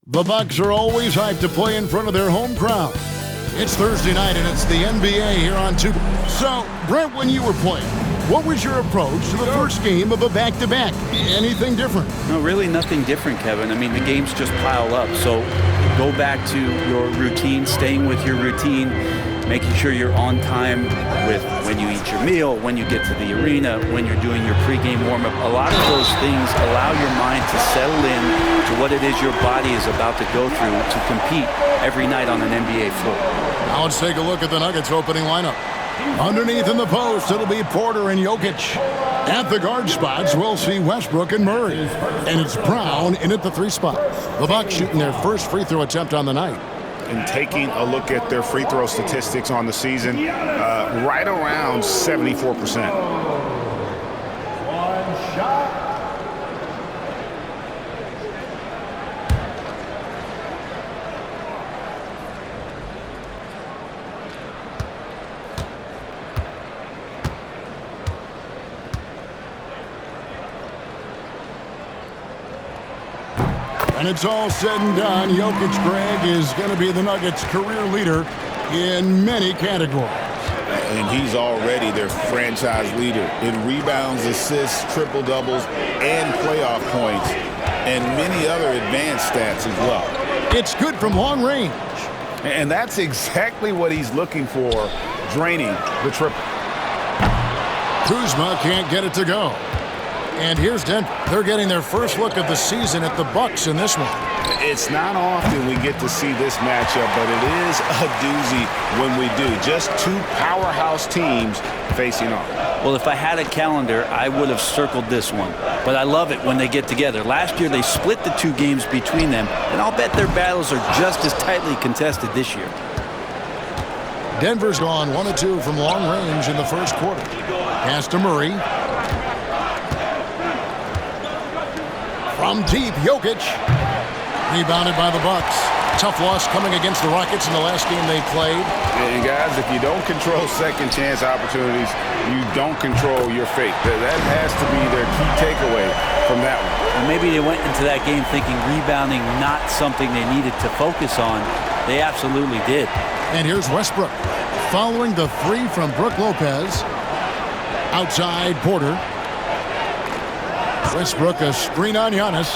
The Bucks are always hyped to play in front of their home crowd. It's Thursday night and it's the NBA here on Tubi. So, Brent, when you were playing, what was your approach to the first game of a back-to-back? Anything different? No, really nothing different, Kevin. I mean, the games just pile up. So go back to your routine, staying with your routine, making sure you're on time with when you eat your meal, when you get to the arena, when you're doing your pregame warm-up. A lot of those things allow your mind to settle in to what it is your body is about to go through to compete every night on an NBA floor. Now let's take a look at the Nuggets opening lineup. Underneath in the post, it'll be Porter and Jokic. At the guard spots, we'll see Westbrook and Murray. And it's Brown in at the 3 spot. The Bucks shooting their first free throw attempt on the night. And taking a look at their free throw statistics on the season, right around 74%. One shot. And it's all said and done, Jokic, Greg, is going to be the Nuggets' career leader in many categories. And he's already their franchise leader in rebounds, assists, triple-doubles, and playoff points, and many other advanced stats as well. It's good from long range. And that's exactly what he's looking for, draining the triple. Kuzma can't get it to go. And here's Denver. They're getting their first look of the season at the Bucks in this one. It's not often we get to see this matchup, but it is a doozy when we do. Just two powerhouse teams facing off. Well, if I had a calendar, I would have circled this one. But I love it when they get together. Last year, they split the 2 games between them, and I'll bet their battles are just as tightly contested this year. Denver's gone 1 of 2 from long range in the first quarter. Pass to Murray. From deep, Jokic. Rebounded by the Bucks. Tough loss coming against the Rockets in the last game they played. And guys, if you don't control second chance opportunities, you don't control your fate. That has to be their key takeaway from that one. And maybe they went into that game thinking rebounding not something they needed to focus on. They absolutely did. And here's Westbrook. Following the 3 from Brook Lopez. Outside Porter. Westbrook a screen on Giannis.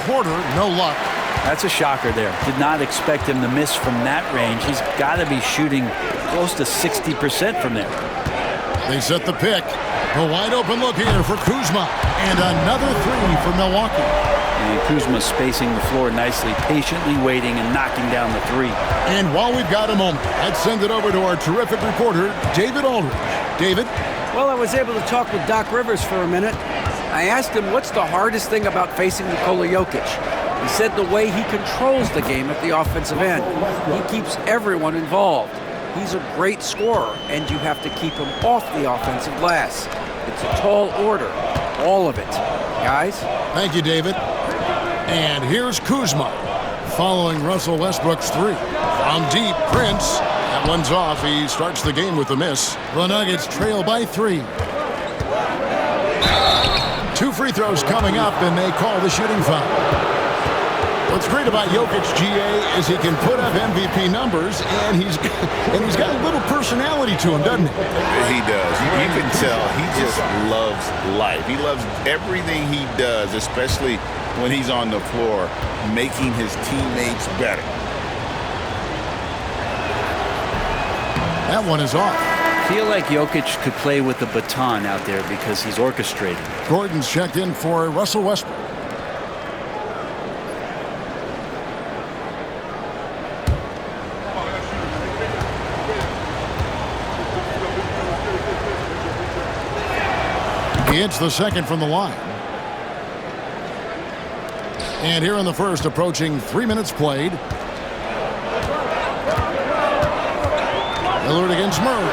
Porter, no luck. That's a shocker there. Did not expect him to miss from that range. He's got to be shooting close to 60% from there. They set the pick. A wide open look here for Kuzma. And another 3 for Milwaukee. And Kuzma spacing the floor nicely, patiently waiting and knocking down the 3. And while we've got a moment, let's send it over to our terrific reporter, David Aldridge. David? Well, I was able to talk with Doc Rivers for a minute. I asked him what's the hardest thing about facing Nikola Jokic. He said the way he controls the game at the offensive end. He keeps everyone involved. He's a great scorer, and you have to keep him off the offensive glass. It's a tall order, all of it. Guys? Thank you, David. And here's Kuzma, following Russell Westbrook's 3. From deep, Prince. That one's off. He starts the game with a miss. The Nuggets trail by 3. 2 free throws coming up, and they call the shooting foul. What's great about Jokic, GA, is he can put up MVP numbers, and he's got a little personality to him, doesn't he? He does. You can tell he just loves life. He loves everything he does, especially when he's on the floor, making his teammates better. That one is off. I feel like Jokic could play with the baton out there because he's orchestrating. Gordon's checked in for Russell Westbrook. He hits the second from the line. And here in the first, approaching 3 minutes played. Lillard against Murray.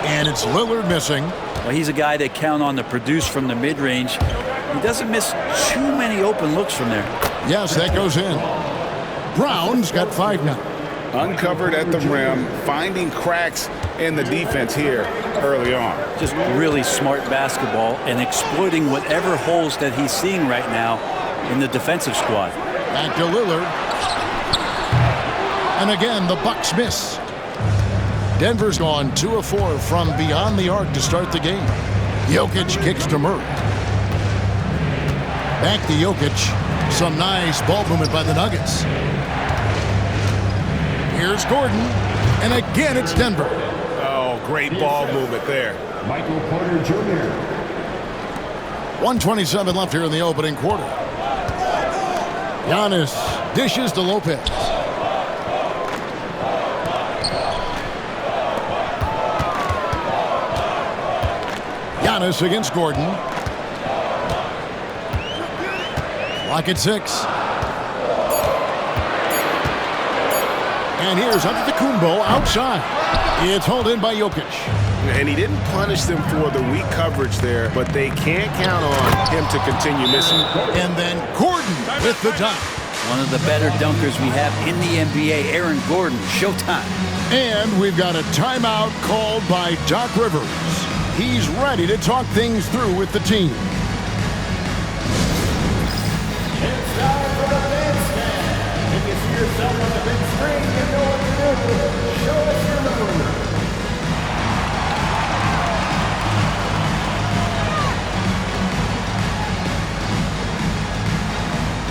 And it's Lillard missing. Well, he's a guy that count on to produce from the mid-range. He doesn't miss too many open looks from there. Yes, that goes in. Brown's got 5 now. Uncovered at the rim, finding cracks in the defense here early on. Just really smart basketball and exploiting whatever holes that he's seeing right now in the defensive squad. Back to Lillard. And again, the Bucks miss. Denver's gone 2 of 4 from beyond the arc to start the game. Jokic kicks to Murray. Back to Jokic. Some nice ball movement by the Nuggets. Here's Gordon. And again, it's Denver. Oh, great ball movement there. Michael Porter Jr. 1:27 left here in the opening quarter. Giannis dishes to Lopez. Giannis against Gordon. Lock at 6. And here's Antetokounmpo outside. It's hauled in by Jokic. And he didn't punish them for the weak coverage there, but they can't count on him to continue missing. And then Gordon with the dunk. One of the better dunkers we have in the NBA, Aaron Gordon. Showtime. And we've got a timeout called by Doc Rivers. He's ready to talk things through with the team. It's time for the bandstand. If you see yourself on the big screen, you know what to do. Show us your number.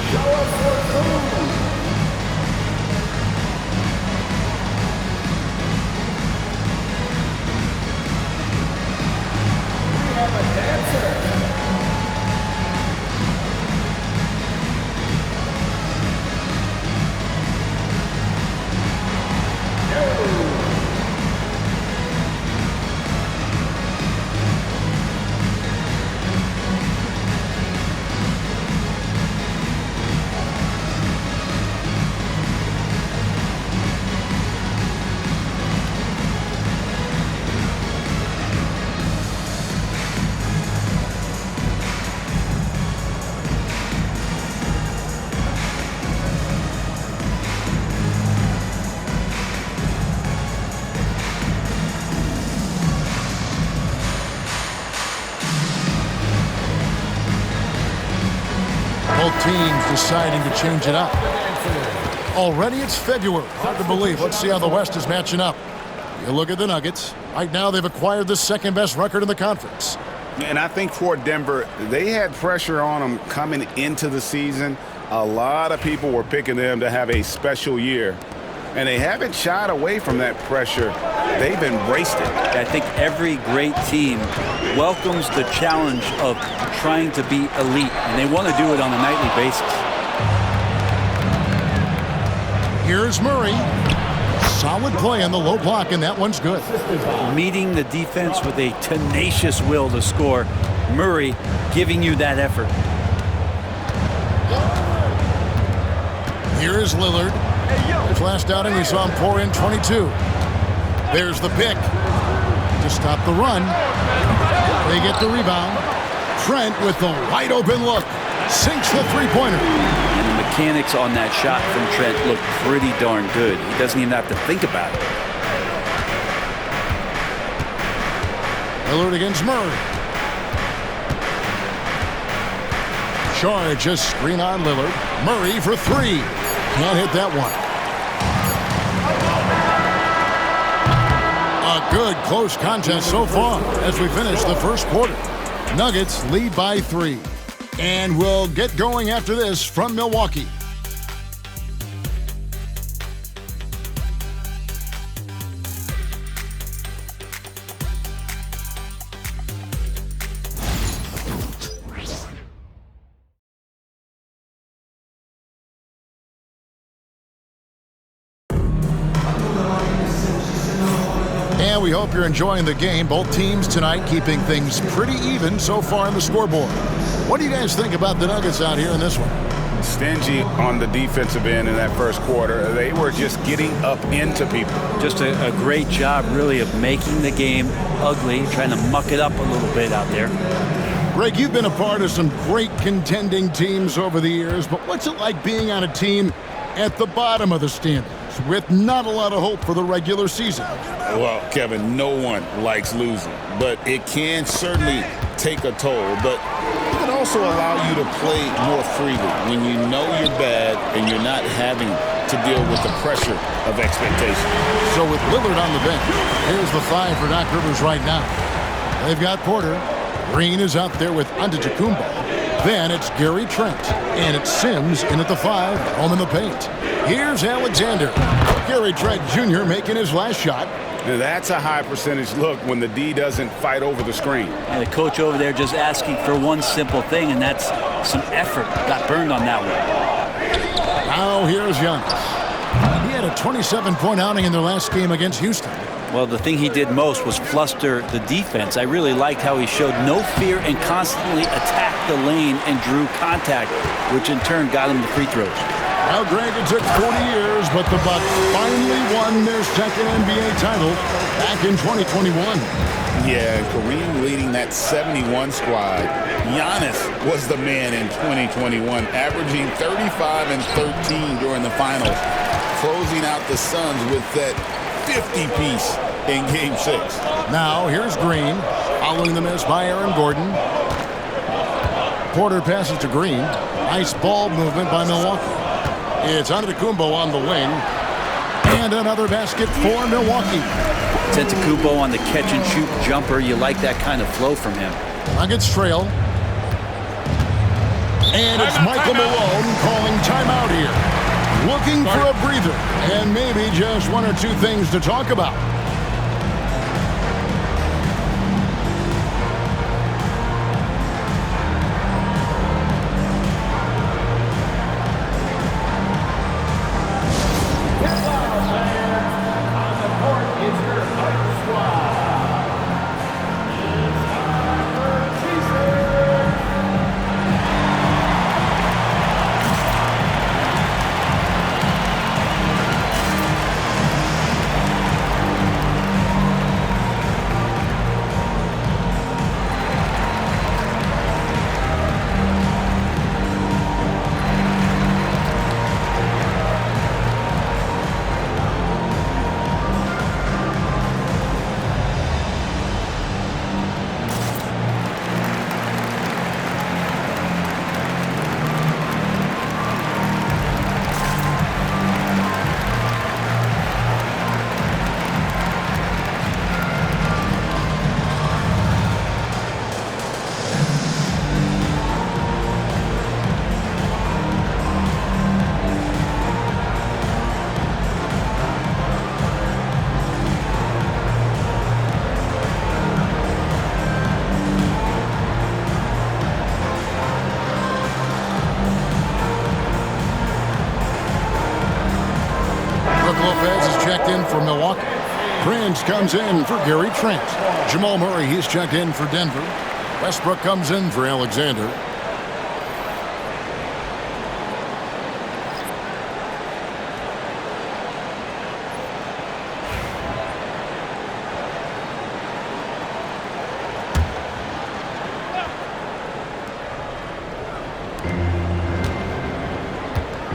Show us your food. We have a dancer. Both teams deciding to change it up. Already it's February. Hard to believe. Let's see how the West is matching up. You look at the Nuggets. Right now they've acquired the second-best record in the conference. And I think for Denver, they had pressure on them coming into the season. A lot of people were picking them to have a special year. And they haven't shied away from that pressure. They've embraced it. I think every great team welcomes the challenge of trying to be elite, and they want to do it on a nightly basis. Here's Murray. Solid play on the low block, and that one's good. Meeting the defense with a tenacious will to score. Murray giving you that effort. Here's Lillard. His last outing, we saw him pour in 22. There's the pick to stop the run. They get the rebound. Trent with the wide open look. Sinks the three-pointer. And the mechanics on that shot from Trent look pretty darn good. He doesn't even have to think about it. Lillard against Murray. Charge, just screen on Lillard. Murray for 3. Can't hit that one. A good close contest so far as we finish the first quarter. Nuggets lead by 3. And we'll get going after this from Milwaukee. And we hope you're enjoying the game. Both teams tonight keeping things pretty even so far on the scoreboard. What do you guys think about the Nuggets out here in this one? Stingy on the defensive end in that first quarter. They were just getting up into people. Just a great job, really, of making the game ugly, trying to muck it up a little bit out there. Greg, you've been a part of some great contending teams over the years, but what's it like being on a team at the bottom of the standings with not a lot of hope for the regular season? Well, Kevin, no one likes losing, but it can certainly take a toll. But you can also allow you to play more freely when you know you're bad and you're not having to deal with the pressure of expectation. So with Lillard on the bench, here's the 5 for Doc Rivers right now. They've got Porter. Green is out there with Antetokounmpo. Then it's Gary Trent. And it's Sims in at the 5, home in the paint. Here's Alexander. Gary Trent Jr. making his last shot. Now that's a high percentage look when the D doesn't fight over the screen. And the coach over there just asking for one simple thing, and that's some effort. Got burned on that one. Now here's Giannis. He had a 27-point outing in their last game against Houston. Well, the thing he did most was fluster the defense. I really liked how he showed no fear and constantly attacked the lane and drew contact, which in turn got him the free throws. Well, Greg, it took 40 years, but the Bucks finally won their second NBA title back in 2021. Yeah, Kareem leading that 71 squad. Giannis was the man in 2021, averaging 35 and 13 during the finals, closing out the Suns with that 50-piece in Game 6. Now, here's Green, following the miss by Aaron Gordon. Porter passes to Green. Nice ball movement by Milwaukee. It's Antetokounmpo on the wing. And another basket for Milwaukee. Antetokounmpo on the catch-and-shoot jumper. You like that kind of flow from him. Nuggets trail. And it's Michael Malone calling timeout here. Looking for a breather and maybe just one or two things to talk about. For Milwaukee. Prince comes in for Gary Trent. Jamal Murray, he's checked in for Denver. Westbrook comes in for Alexander.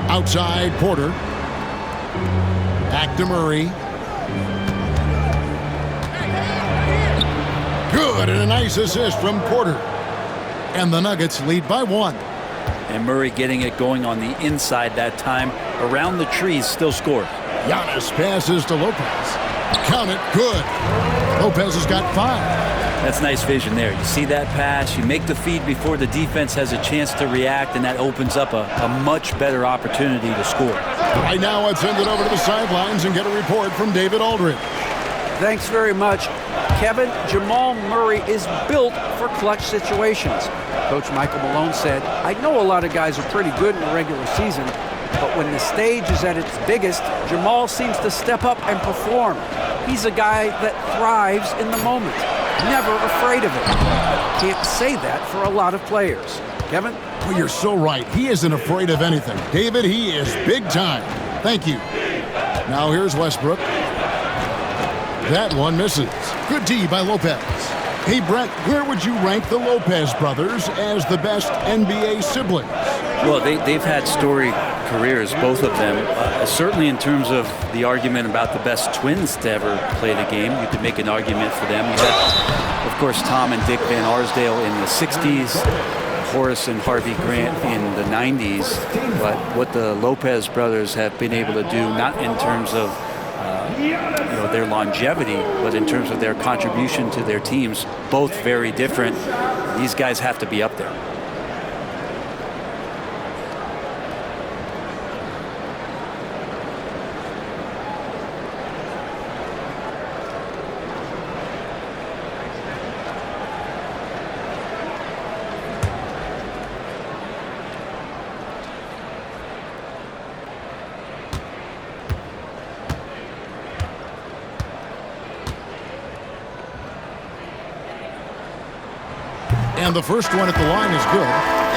Outside, Porter. Back to Murray. Good, and a nice assist from Porter. And the Nuggets lead by 1. And Murray getting it going on the inside that time. Around the trees, still scored. Giannis passes to Lopez. Count it, good. Lopez has got 5. That's nice vision there. You see that pass, you make the feed before the defense has a chance to react, and that opens up a much better opportunity to score. Right now, let's send it over to the sidelines and get a report from David Aldridge. Thanks very much. Kevin, Jamal Murray is built for clutch situations. Coach Michael Malone said, I know a lot of guys are pretty good in the regular season, but when the stage is at its biggest, Jamal seems to step up and perform. He's a guy that thrives in the moment, never afraid of it. Can't say that for a lot of players. Kevin? Well, you're so right. He isn't afraid of anything. David, he is big time. Thank you. Now here's Westbrook. That one misses. Good D by Lopez. Hey, Brett, where would you rank the Lopez brothers as the best NBA siblings? Well, they've had storied careers, both of them. Certainly in terms of the argument about the best twins to ever play the game, you could make an argument for them. You had, of course, Tom and Dick Van Arsdale in the 60s. Horace and Harvey Grant in the 90s, but what the Lopez brothers have been able to do, not in terms of their longevity, but in terms of their contribution to their teams, both very different. These guys have to be up there. And the first one at the line is good.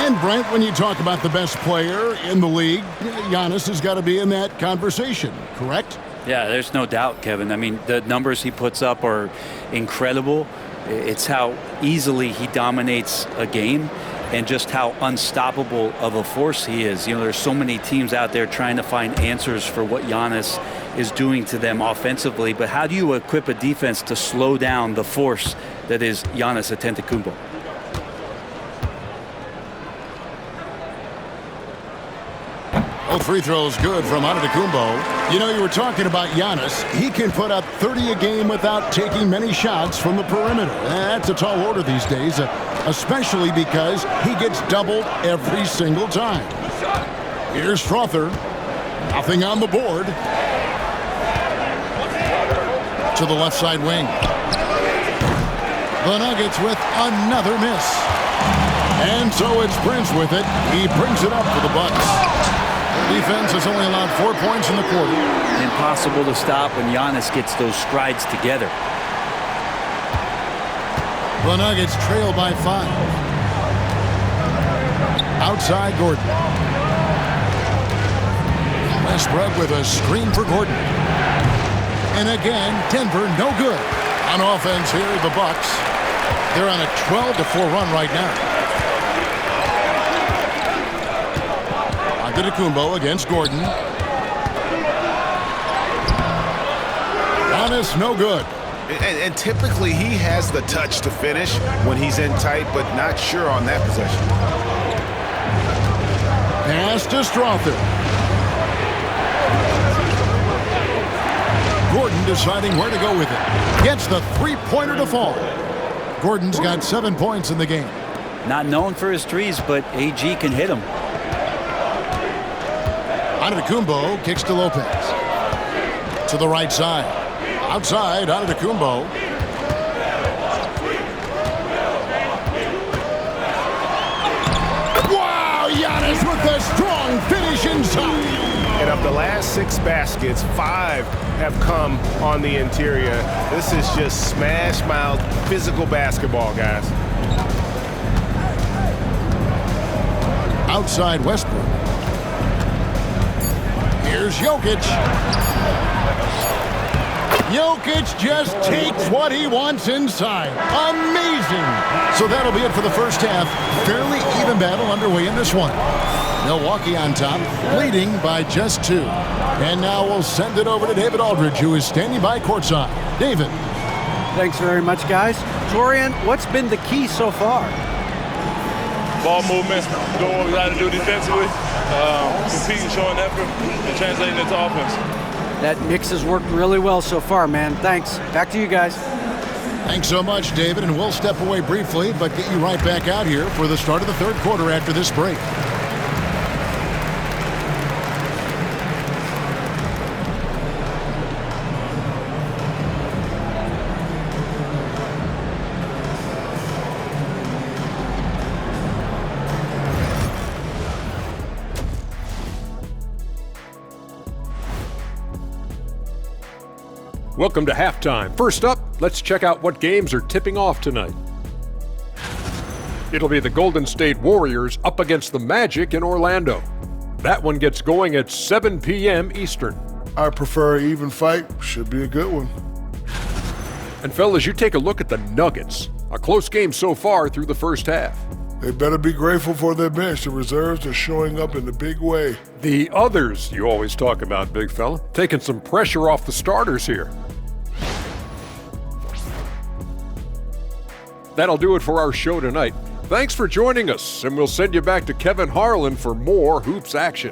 And Brent, when you talk about the best player in the league, Giannis has got to be in that conversation, correct? Yeah, there's no doubt, Kevin. I mean, the numbers he puts up are incredible. It's how easily he dominates a game and just how unstoppable of a force he is. There's so many teams out there trying to find answers for what Giannis is doing to them offensively, but how do you equip a defense to slow down the force that is Giannis Antetokounmpo? Both free throws good from Antetokounmpo. You were talking about Giannis. He can put up 30 a game without taking many shots from the perimeter. That's a tall order these days, especially because he gets doubled every single time. Here's Strother. Nothing on the board. To the left side wing. The Nuggets with another miss. And so it's Prince with it. He brings it up for the Bucks. Defense has only allowed 4 points in the quarter. Impossible to stop when Giannis gets those strides together. The Nuggets trail by 5. Outside Gordon. Westbrook with a screen for Gordon. And again, Denver no good. On offense here, the Bucks. They're on a 12-4 run right now. Antetokounmpo against Gordon. Giannis no good. And typically he has the touch to finish when he's in tight, but not sure on that possession. Pass to Strother. Gordon deciding where to go with it. Gets the three-pointer to fall. Gordon's got 7 points in the game. Not known for his threes, but AG can hit him. Antetokounmpo kicks to Lopez. To the right side. Outside, Antetokounmpo. Wow, Giannis with a strong finish inside. And of the last 6 baskets, 5 have come on the interior. This is just smash mouth physical basketball, guys. Outside Westbrook. Here's Jokic. Jokic just takes what he wants inside. Amazing. So that'll be it for the first half. Fairly even battle underway in this one. Milwaukee on top, leading by just 2. And now we'll send it over to David Aldridge, who is standing by courtside. David. Thanks very much, guys. Torian, what's been the key so far? Ball movement, doing what we got to do defensively, competing, showing effort, and translating into offense. That mix has worked really well so far, man. Thanks. Back to you guys. Thanks so much, David, and we'll step away briefly, but get you right back out here for the start of the third quarter after this break. Welcome to halftime. First up, let's check out what games are tipping off tonight. It'll be the Golden State Warriors up against the Magic in Orlando. That one gets going at 7 p.m. Eastern. I prefer an even fight. Should be a good one. And fellas, you take a look at the Nuggets. A close game so far through the first half. They better be grateful for their bench. The reserves are showing up in a big way. The others you always talk about, big fella. Taking some pressure off the starters here. That'll do it for our show tonight. Thanks for joining us, and we'll send you back to Kevin Harlan for more hoops action.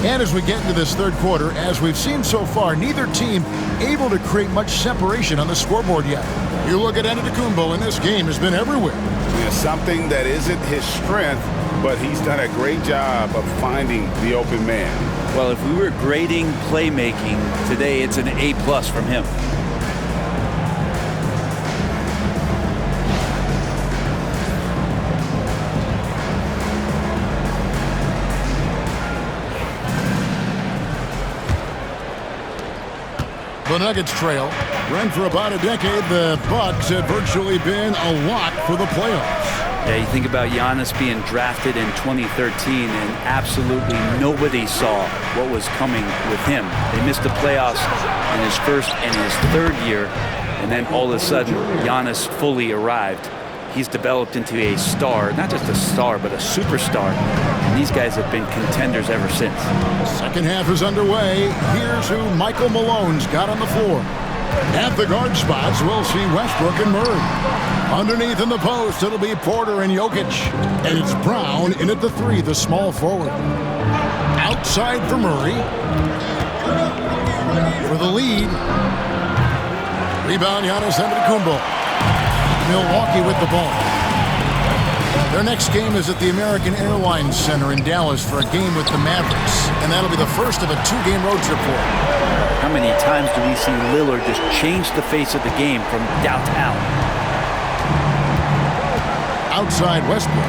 And as we get into this third quarter, as we've seen so far, neither team able to create much separation on the scoreboard yet. You look at Antetokounmpo, and this game has been everywhere. Yeah, something that isn't his strength, but he's done a great job of finding the open man. Well, if we were grading playmaking today, it's an A+ from him. The Nuggets trail. Run for about a decade, the Bucks have virtually been a lock for the playoffs. Yeah, you think about Giannis being drafted in 2013, and absolutely nobody saw what was coming with him. They missed the playoffs in his first and his third year, and then all of a sudden, Giannis fully arrived. He's developed into a star, not just a star, but a superstar. And these guys have been contenders ever since. Second half is underway. Here's who Michael Malone's got on the floor. At the guard spots, we'll see Westbrook and Murray. Underneath in the post, it'll be Porter and Jokic. And it's Brown in at the 3, the small forward. Outside for Murray. For the lead. Rebound, Giannis Antetokounmpo. Milwaukee with the ball. Their next game is at the American Airlines Center in Dallas for a game with the Mavericks. And that'll be the first of a 2-game road trip for them. How many times do we see Lillard just change the face of the game from downtown? Outside Westbrook.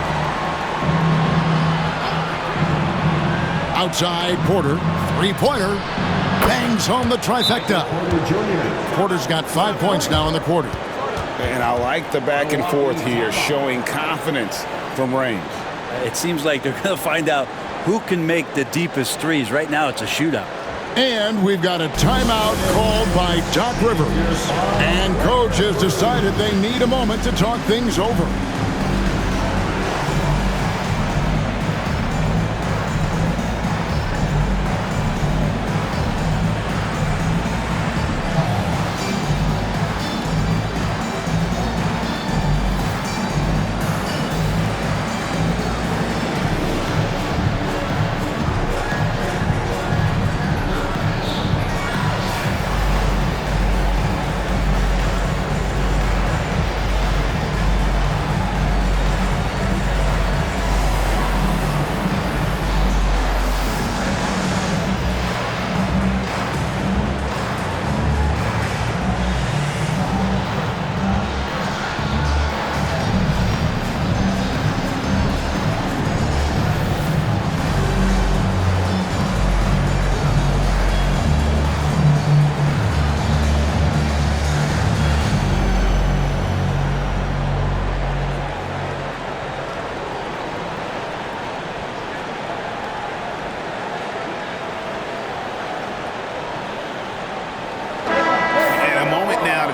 Outside Porter. Three-pointer. Bangs home the trifecta. Porter's got 5 points now in the quarter. And I like the back and forth here, showing confidence from range. It seems like they're going to find out who can make the deepest threes. Right now, it's a shootout. And we've got a timeout called by Doc Rivers. And coach has decided they need a moment to talk things over.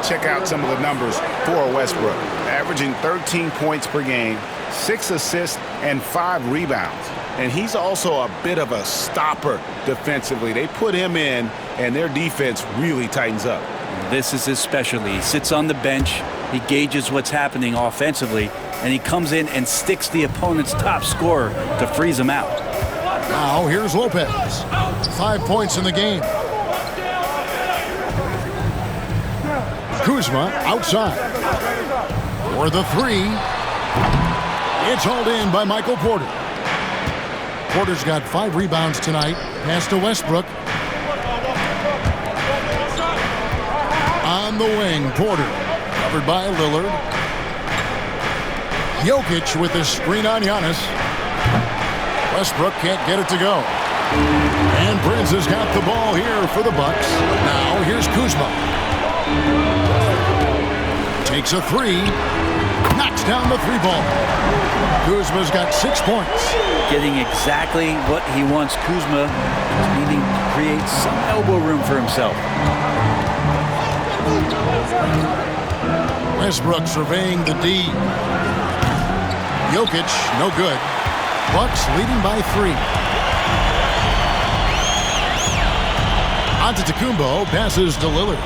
Check out some of the numbers for Westbrook. Averaging 13 points per game, 6 assists, and 5 rebounds. And he's also a bit of a stopper defensively. They put him in, and their defense really tightens up. This is his specialty. He sits on the bench, he gauges what's happening offensively, and he comes in and sticks the opponent's top scorer to freeze him out. Now here's Lopez. 5 points in the game. Kuzma outside. For the 3. It's hauled in by Michael Porter. Porter's got 5 rebounds tonight. Pass to Westbrook. On the wing, Porter. Covered by Lillard. Jokic with the screen on Giannis. Westbrook can't get it to go. And Prince has got the ball here for the Bucks. Now here's Kuzma. Takes a 3. Knocks down the 3-ball. Kuzma's got 6 points. Getting exactly what he wants. Kuzma is needing to create some elbow room for himself. Westbrook surveying the D. Jokic, no good. Bucks leading by 3. Antetokounmpo passes to Lillard.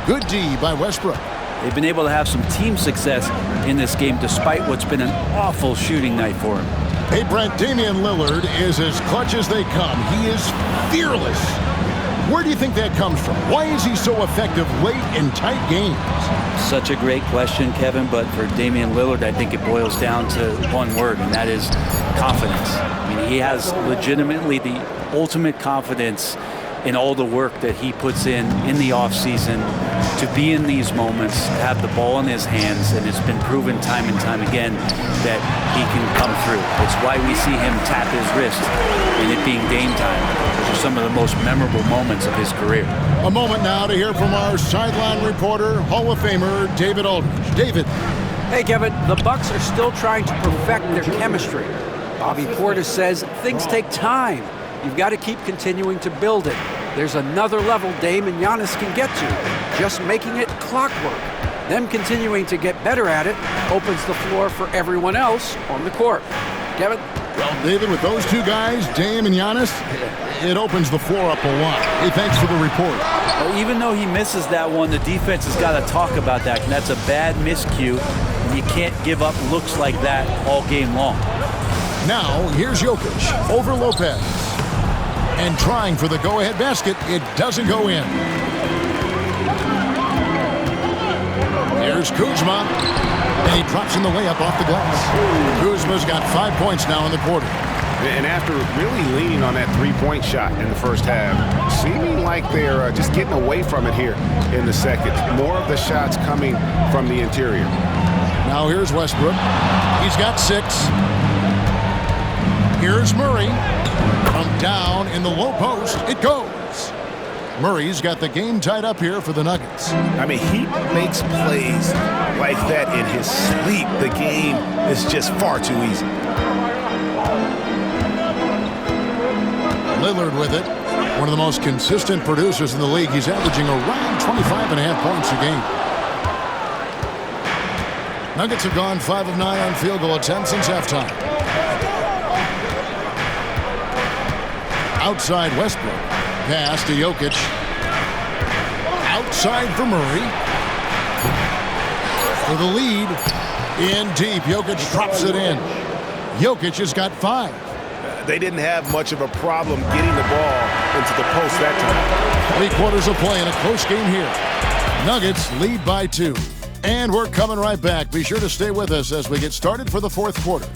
Good D by Westbrook. They've been able to have some team success in this game despite what's been an awful shooting night for him. Hey, Brent, Damian Lillard is as clutch as they come. He is fearless. Where do you think that comes from? Why is he so effective late in tight games? Such a great question, Kevin, but for Damian Lillard, I think it boils down to one word, and that is confidence. I mean, he has legitimately the ultimate confidence in all the work that he puts in the offseason to be in these moments, to have the ball in his hands, and it's been proven time and time again that he can come through. It's why we see him tap his wrist and it being game time. Those are some of the most memorable moments of his career. A moment now to hear from our sideline reporter, Hall of Famer David Aldridge. David. Hey, Kevin, the Bucks are still trying to perfect their chemistry. Bobby Portis says things take time. You've got to keep continuing to build it. There's another level Dame and Giannis can get to, just making it clockwork. Them continuing to get better at it opens the floor for everyone else on the court. Kevin? Well, David, with those two guys, Dame and Giannis, it opens the floor up a lot. Hey, thanks for the report. Well, even though he misses that one, the defense has got to talk about that, and that's a bad miscue, and you can't give up looks like that all game long. Now, here's Jokic over Lopez. And trying for the go-ahead basket, it doesn't go in. Here's Kuzma, and he drops in the layup off the glass. Kuzma's got 5 points now in the quarter. And after really leaning on that three-point shot in the first half, seeming like they're just getting away from it here in the second. More of the shots coming from the interior. Now here's Westbrook. He's got 6. Here's Murray. From down in the low post, it goes. Murray's got the game tied up here for the Nuggets. I mean, he makes plays like that in his sleep. The game is just far too easy. Lillard with it. One of the most consistent producers in the league. He's averaging around 25.5 points a game. Nuggets have gone 5 of 9 on field goal attempts since halftime. Outside Westbrook. Pass to Jokic. Outside for Murray. For the lead. In deep. Jokic drops it in. Jokic has got 5. They didn't have much of a problem getting the ball into the post that time. 3 quarters of play in a close game here. Nuggets lead by 2. And we're coming right back. Be sure to stay with us as we get started for the 4th quarter.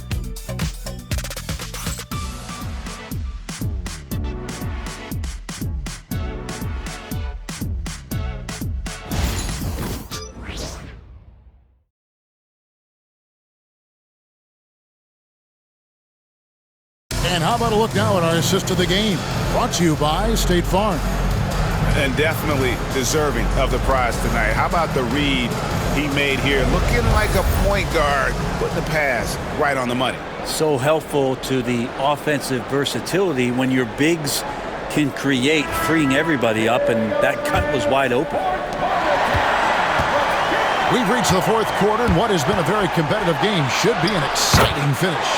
And how about a look now at our assist of the game? Brought to you by State Farm. And definitely deserving of the prize tonight. How about the read he made here? Looking like a point guard, putting the pass right on the money. So helpful to the offensive versatility when your bigs can create, freeing everybody up, and that cut was wide open. We've reached the 4th quarter, and what has been a very competitive game should be an exciting finish.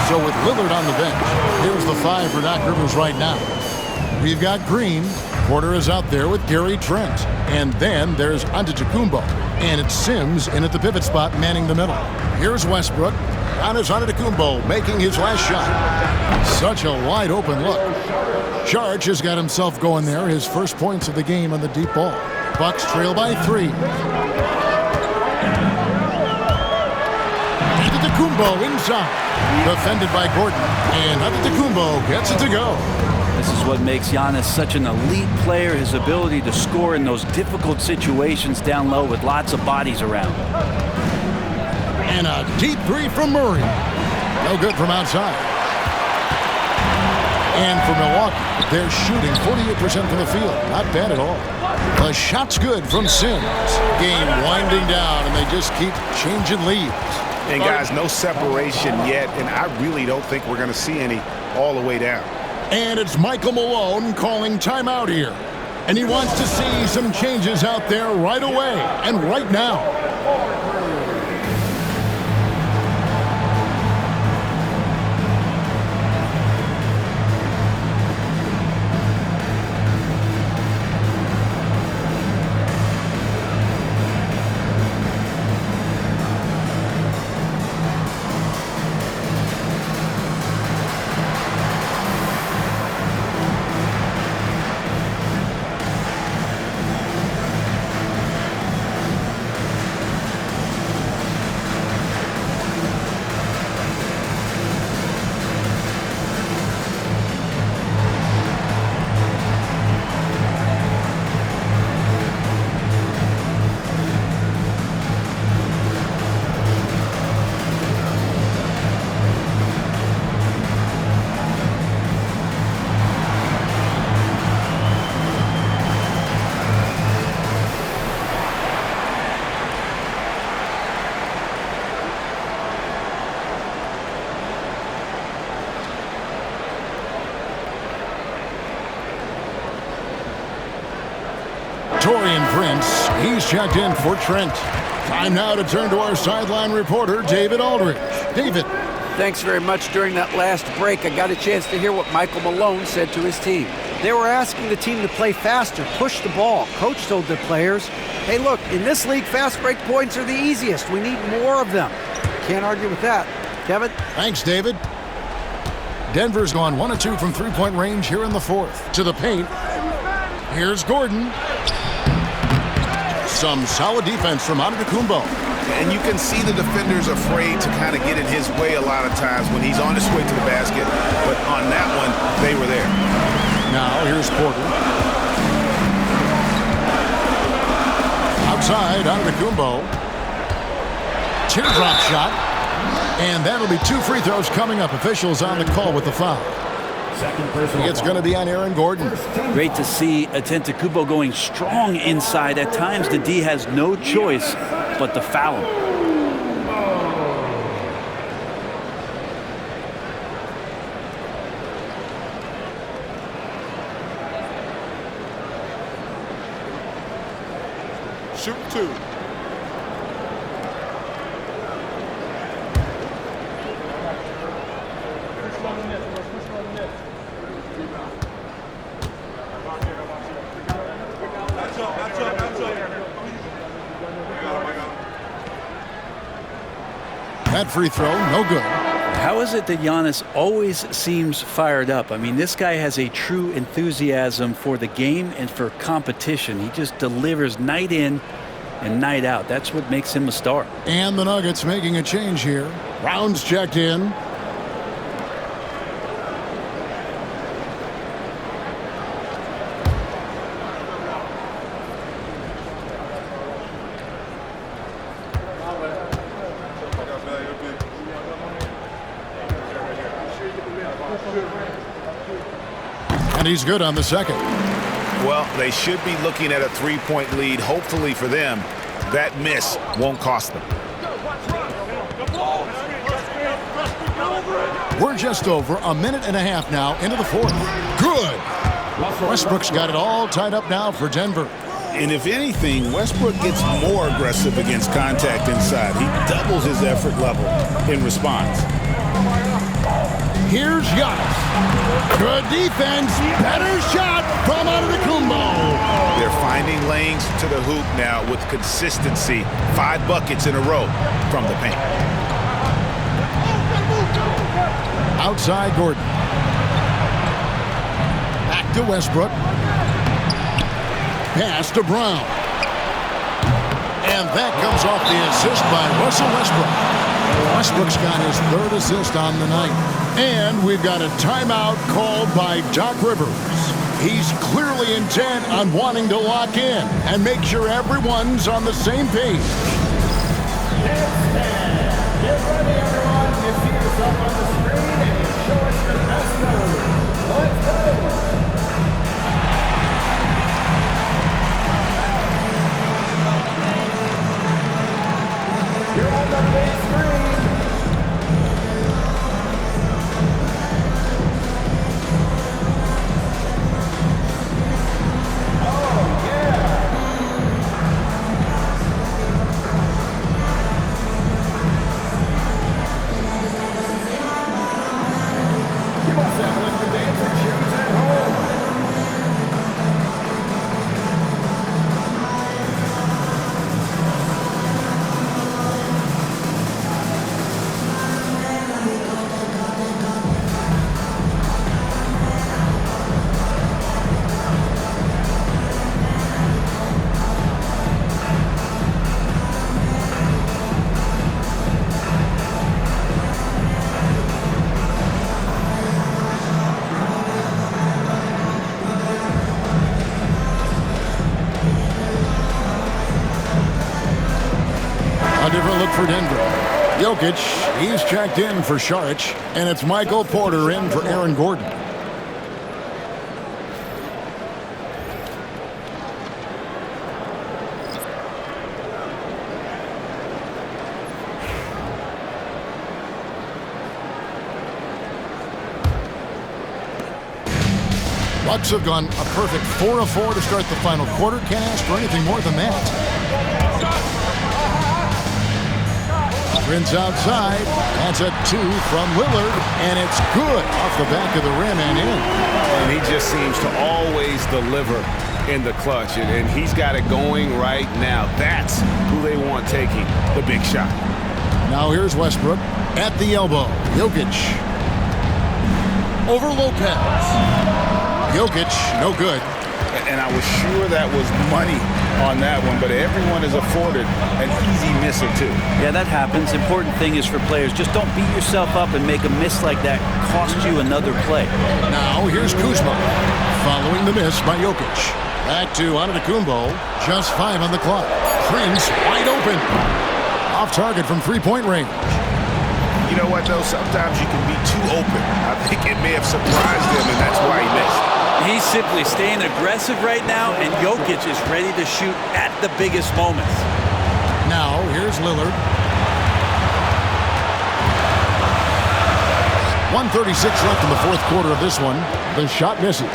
So with Lillard on the bench, here's the 5 for Doc Rivers right now. We've got Green. Porter is out there with Gary Trent. And then there's Antetokounmpo. And it's Sims in at the pivot spot, manning the middle. Here's Westbrook. Giannis Antetokounmpo making his last shot. Such a wide open look. Charge has got himself going there. His first points of the game on the deep ball. Bucks trail by 3. Antetokounmpo inside. Defended by Gordon. And Antetokounmpo gets it to go. This is what makes Giannis such an elite player, his ability to score in those difficult situations down low with lots of bodies around. And a deep 3 from Murray. No good from outside. And for Milwaukee, they're shooting 48% from the field. Not bad at all. The shot's good from Sims. Game winding down, and they just keep changing leads. And guys, no separation yet, and I really don't think we're going to see any all the way down. And it's Michael Malone calling timeout here. And he wants to see some changes out there right away and right now. Torian Prince, he's checked in for Trent. Time now to turn to our sideline reporter, David Aldridge. David. Thanks very much. During that last break, I got a chance to hear what Michael Malone said to his team. They were asking the team to play faster, push the ball. Coach told their players, hey, look, in this league, fast break points are the easiest. We need more of them. Can't argue with that. Kevin? Thanks, David. Denver's gone 1 of 2 from three-point range here in the fourth. To the paint. Here's Gordon. Some solid defense from Antetokounmpo. And you can see the defenders afraid to kind of get in his way a lot of times when he's on his way to the basket. But on that one, they were there. Now here's Porter. Outside, Antetokounmpo. Teardrop shot. And that'll be 2 free throws coming up. Officials on the call with the foul. It's going to be on Aaron Gordon. Great to see Antetokounmpo going strong inside. At times, the D has no choice but to foul him. Shoot 2. That free throw, no good. How is it that Giannis always seems fired up? I mean, this guy has a true enthusiasm for the game and for competition. He just delivers night in and night out. That's what makes him a star. And the Nuggets making a change here. Brown's checked in. And he's good on the second. Well, they should be looking at a 3-point lead. Hopefully for them, that miss won't cost them. We're just over a minute and a half now into the fourth. Good. Westbrook's got it all tied up now for Denver. And if anything, Westbrook gets more aggressive against contact inside. He doubles his effort level in response. Here's Giannis. Good defense. Better shot from Antetokounmpo. They're finding lanes to the hoop now with consistency. 5 buckets in a row from the paint. Outside Gordon. Back to Westbrook. Pass to Brown. And that comes off the assist by Russell Westbrook. Westbrook's got his 3rd assist on the night. And we've got a timeout called by Doc Rivers. He's clearly intent on wanting to lock in and make sure everyone's on the same page. Get ready, everyone. You see yourself on the screen and show us your best move. Let's go. You're on the big screen. for Denver. Jokic, he's checked in for Saric, and it's Michael Porter in for Aaron Gordon. Bucks have gone a perfect 4 of 4 to start the final quarter. Can't ask for anything more than that. Prince outside. That's a 2 from Lillard, and it's good off the back of the rim and in. And he just seems to always deliver in the clutch, and he's got it going right now. That's who they want taking the big shot. Now here's Westbrook at the elbow. Jokic over Lopez. Jokic, no good. And I was sure that was money on that one, but everyone is afforded an easy miss or two. Yeah, that happens. Important thing is for players, just don't beat yourself up and make a miss like that cost you another play. Now here's Kuzma following the miss by Jokic. Back to Antetokounmpo, just 5 on the clock. Prince wide open. Off target from three-point range. You know what, though? Sometimes you can be too open. I think it may have surprised him, and that's why he missed. He's simply staying aggressive right now, and Jokic is ready to shoot at the biggest moments. Now, here's Lillard. 1:36 left in the fourth quarter of this one. The shot misses.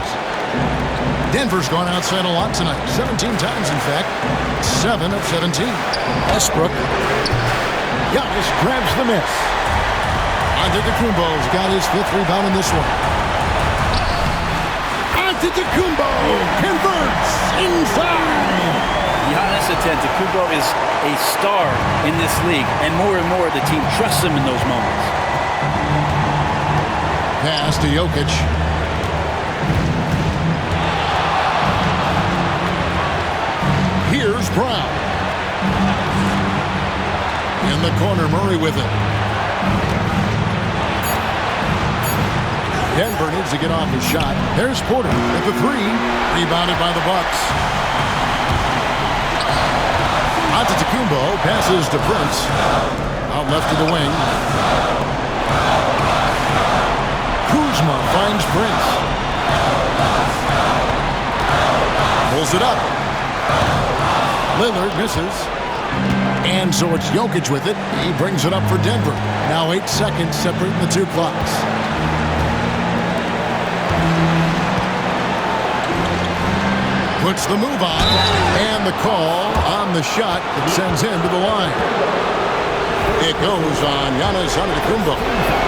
Denver's gone outside a lot tonight. 17 times, in fact. 7 of 17. Westbrook. Giannis grabs the miss. Antetokounmpo's got his 5th rebound in this one. Antetokounmpo converts inside. Giannis Antetokounmpo is a star in this league, and more the team trusts him in those moments. Pass to Jokic. Here's Brown. In the corner, Murray with it. Denver needs to get off his shot. There's Porter at the 3. Rebounded by the Bucks. Antetokounmpo passes to Prince. Out left to the wing. Kuzma finds Prince. Pulls it up. Lillard misses. And so it's Jokic with it. He brings it up for Denver. Now 8 seconds separating the two clocks. Puts the move on, and the call on the shot that sends him to the line. It goes on Giannis Antetokounmpo.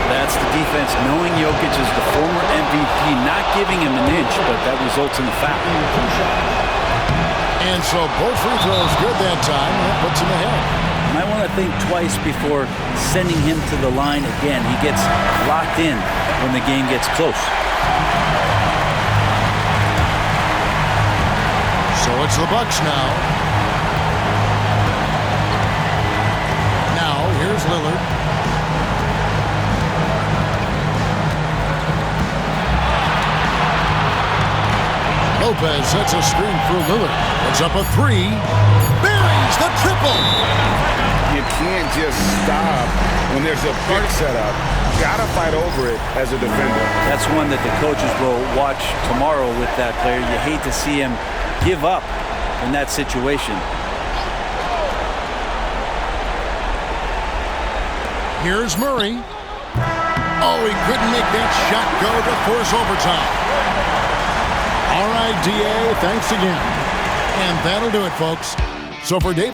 That's the defense, knowing Jokic is the former MVP, not giving him an inch, but that results in a foul. And so both free throws good that time. That puts him ahead. You might want to think twice before sending him to the line again. He gets locked in when the game gets close. So it's the Bucks now. Now, here's Lillard. Lopez sets a screen for Lillard. It's up a 3. Buries the triple. You can't just stop when there's a pick set up. Gotta fight over it as a defender. That's one that the coaches will watch tomorrow with that player. You hate to see him give up in that situation. Here's Murray. Oh, he couldn't make that shot go to force overtime. All right, DA, thanks again. And that'll do it, folks. So for Dave.